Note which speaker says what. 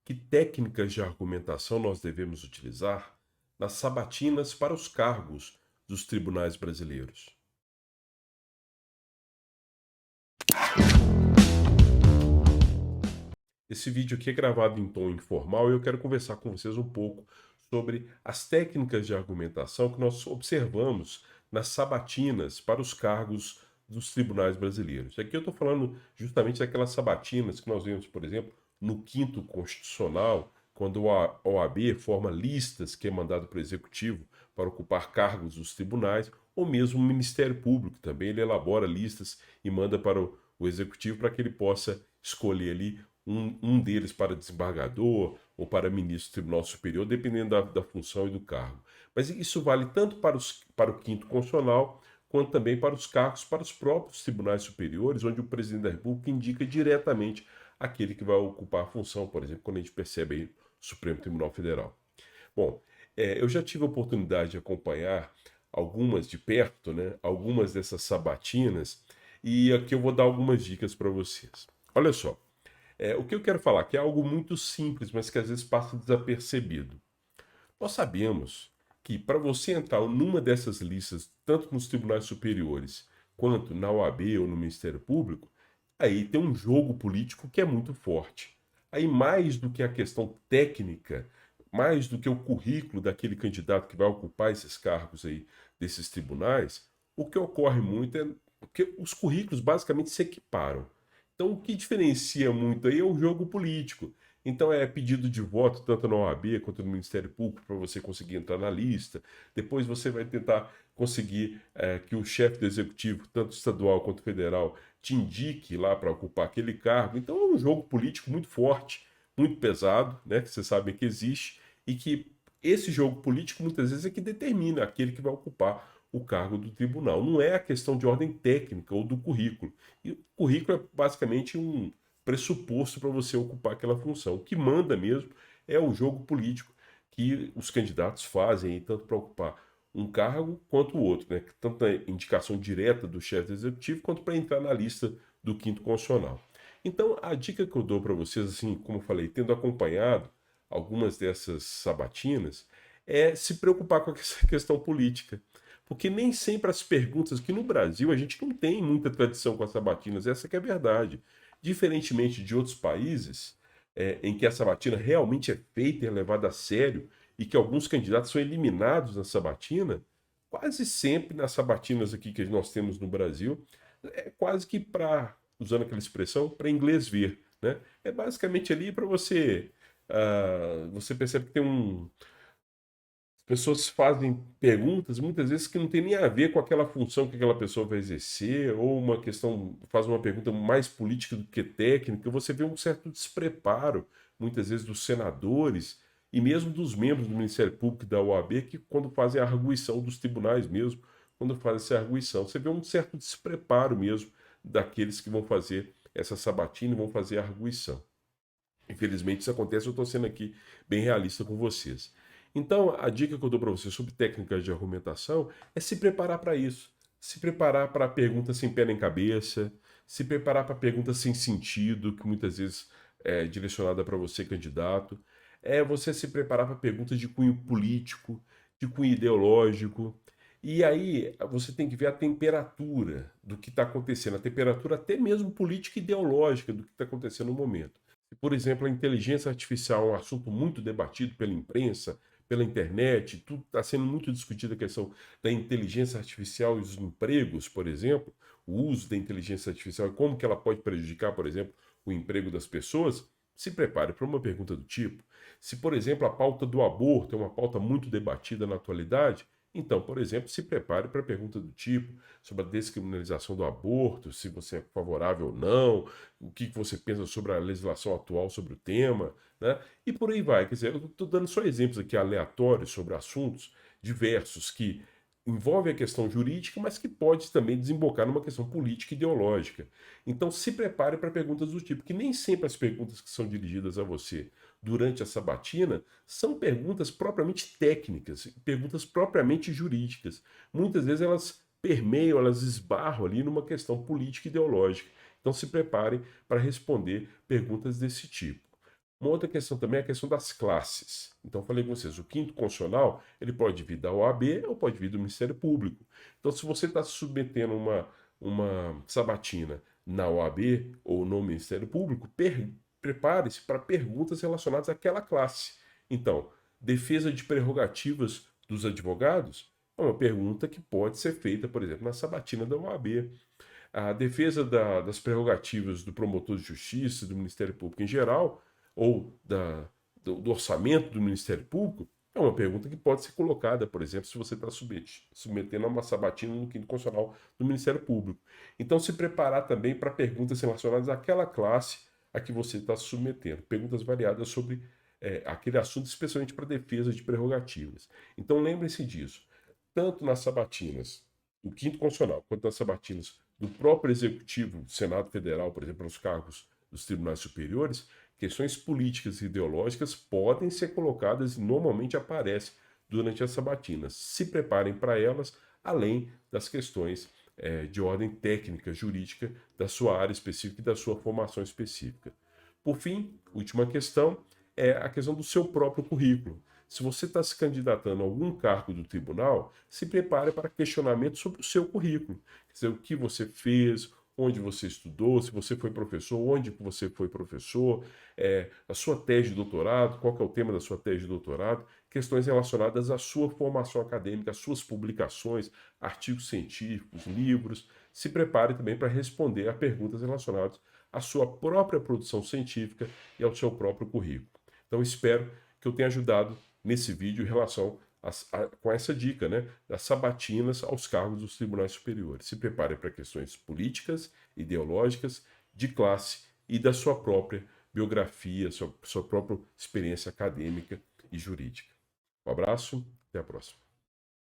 Speaker 1: Que técnicas de argumentação nós devemos utilizar nas sabatinas para os cargos dos tribunais brasileiros? Esse vídeo aqui é gravado em tom informal e eu quero conversar com vocês um pouco sobre as técnicas de argumentação que nós observamos nas sabatinas para os cargos dos tribunais brasileiros. Aqui eu estou falando justamente daquelas sabatinas que nós vemos, por exemplo, no quinto constitucional, quando a OAB forma listas que é mandado para o executivo para ocupar cargos dos tribunais, ou mesmo o Ministério Público também, ele elabora listas e manda para o executivo para que ele possa escolher ali um deles para desembargador ou para ministro do Tribunal Superior, dependendo da função e do cargo. Mas isso vale tanto para o quinto constitucional, quanto também para os cargos, para os próprios tribunais superiores, onde o presidente da República indica diretamente aquele que vai ocupar a função, por exemplo, quando a gente percebe aí o Supremo Tribunal Federal. Bom, eu já tive a oportunidade de acompanhar algumas de perto, né, algumas dessas sabatinas, e aqui eu vou dar algumas dicas para vocês. Olha só, o que eu quero falar que é algo muito simples, mas que às vezes passa desapercebido. Nós sabemos que para você entrar numa dessas listas, tanto nos tribunais superiores quanto na OAB ou no Ministério Público, aí tem um jogo político que é muito forte. Aí, mais do que a questão técnica, mais do que o currículo daquele candidato que vai ocupar esses cargos aí desses tribunais, o que ocorre muito é que os currículos basicamente se equiparam. Então, o que diferencia muito aí é o jogo político. Então, é pedido de voto tanto na OAB quanto no Ministério Público para você conseguir entrar na lista. Depois, você vai tentar conseguir que o chefe do executivo, tanto estadual quanto federal, te indique lá para ocupar aquele cargo. Então, é um jogo político muito forte, muito pesado, né, que vocês sabem que existe, e que esse jogo político muitas vezes é que determina aquele que vai ocupar o cargo do tribunal. Não é a questão de ordem técnica ou do currículo. E o currículo é basicamente um pressuposto para você ocupar aquela função. O que manda mesmo é o jogo político que os candidatos fazem, tanto para ocupar um cargo quanto o outro, né? Tanto a indicação direta do chefe do executivo quanto para entrar na lista do quinto constitucional. Então, a dica que eu dou para vocês, assim, como eu falei, tendo acompanhado algumas dessas sabatinas, é se preocupar com essa questão política. Porque nem sempre as perguntas, que no Brasil a gente não tem muita tradição com as sabatinas, essa que é a verdade. Diferentemente de outros países, em que a sabatina realmente é feita e é levada a sério, e que alguns candidatos são eliminados na sabatina, quase sempre nas sabatinas aqui que nós temos no Brasil, é quase que para, usando aquela expressão, para inglês ver, né? É basicamente ali para você, você percebe que tem pessoas fazem perguntas muitas vezes que não tem nem a ver com aquela função que aquela pessoa vai exercer, ou uma questão, faz uma pergunta mais política do que técnica. Você vê um certo despreparo, muitas vezes, dos senadores e mesmo dos membros do Ministério Público e da OAB, que quando fazem a arguição dos tribunais mesmo, quando fazem essa arguição, você vê um certo despreparo mesmo daqueles que vão fazer essa sabatina e vão fazer a arguição. Infelizmente isso acontece, eu estou sendo aqui bem realista com vocês. Então, a dica que eu dou para vocês sobre técnicas de argumentação é se preparar para isso. Se preparar para perguntas sem pé nem cabeça, se preparar para perguntas sem sentido, que muitas vezes é direcionada para você, candidato. É você se preparar para perguntas de cunho político, de cunho ideológico. E aí você tem que ver a temperatura do que está acontecendo, a temperatura até mesmo política e ideológica do que está acontecendo no momento. Por exemplo, a inteligência artificial é um assunto muito debatido pela imprensa, pela internet, tudo está sendo muito discutida a questão da inteligência artificial e os empregos, por exemplo, o uso da inteligência artificial e como que ela pode prejudicar, por exemplo, o emprego das pessoas. Se prepare para uma pergunta do tipo. Se, por exemplo, a pauta do aborto é uma pauta muito debatida na atualidade, então, por exemplo, se prepare para a pergunta do tipo sobre a descriminalização do aborto, se você é favorável ou não, o que você pensa sobre a legislação atual sobre o tema, né? E por aí vai. Quer dizer, eu estou dando só exemplos aqui aleatórios sobre assuntos diversos que envolvem a questão jurídica, mas que pode também desembocar numa questão política e ideológica. Então se prepare para perguntas do tipo, que nem sempre as perguntas que são dirigidas a você durante a sabatina são perguntas propriamente técnicas, perguntas propriamente jurídicas. Muitas vezes elas permeiam, elas esbarram ali numa questão política e ideológica. Então se preparem para responder perguntas desse tipo. Uma outra questão também é a questão das classes. Então, falei com vocês, o quinto constitucional, ele pode vir da OAB ou pode vir do Ministério Público. Então, se você está se submetendo uma sabatina na OAB ou no Ministério Público, prepare-se para perguntas relacionadas àquela classe. Então, defesa de prerrogativas dos advogados é uma pergunta que pode ser feita, por exemplo, na sabatina da OAB. A defesa das prerrogativas do promotor de justiça, do Ministério Público em geral, ou do orçamento do Ministério Público, é uma pergunta que pode ser colocada, por exemplo, se você está submetendo a uma sabatina no quinto constitucional do Ministério Público. Então, se preparar também para perguntas relacionadas àquela classe a que você está se submetendo. Perguntas variadas sobre aquele assunto, especialmente para defesa de prerrogativas. Então, lembrem-se disso. Tanto nas sabatinas do quinto constitucional, quanto nas sabatinas do próprio Executivo, do Senado Federal, por exemplo, nos cargos dos tribunais superiores, questões políticas e ideológicas podem ser colocadas e normalmente aparecem durante as sabatinas. Se preparem para elas, além das questões de ordem técnica, jurídica, da sua área específica e da sua formação específica. Por fim, última questão é a questão do seu próprio currículo. Se você está se candidatando a algum cargo do tribunal, se prepare para questionamento sobre o seu currículo. Quer dizer, o que você fez, onde você estudou, se você foi professor, onde você foi professor, a sua tese de doutorado, qual que é o tema da sua tese de doutorado, questões relacionadas à sua formação acadêmica, às suas publicações, artigos científicos, livros. Se prepare também para responder a perguntas relacionadas à sua própria produção científica e ao seu próprio currículo. Então, espero que eu tenha ajudado nesse vídeo em relação com essa dica, né, das sabatinas aos cargos dos tribunais superiores. Se prepare para questões políticas, ideológicas, de classe e da sua própria biografia, sua própria experiência acadêmica e jurídica. Um abraço, até a próxima.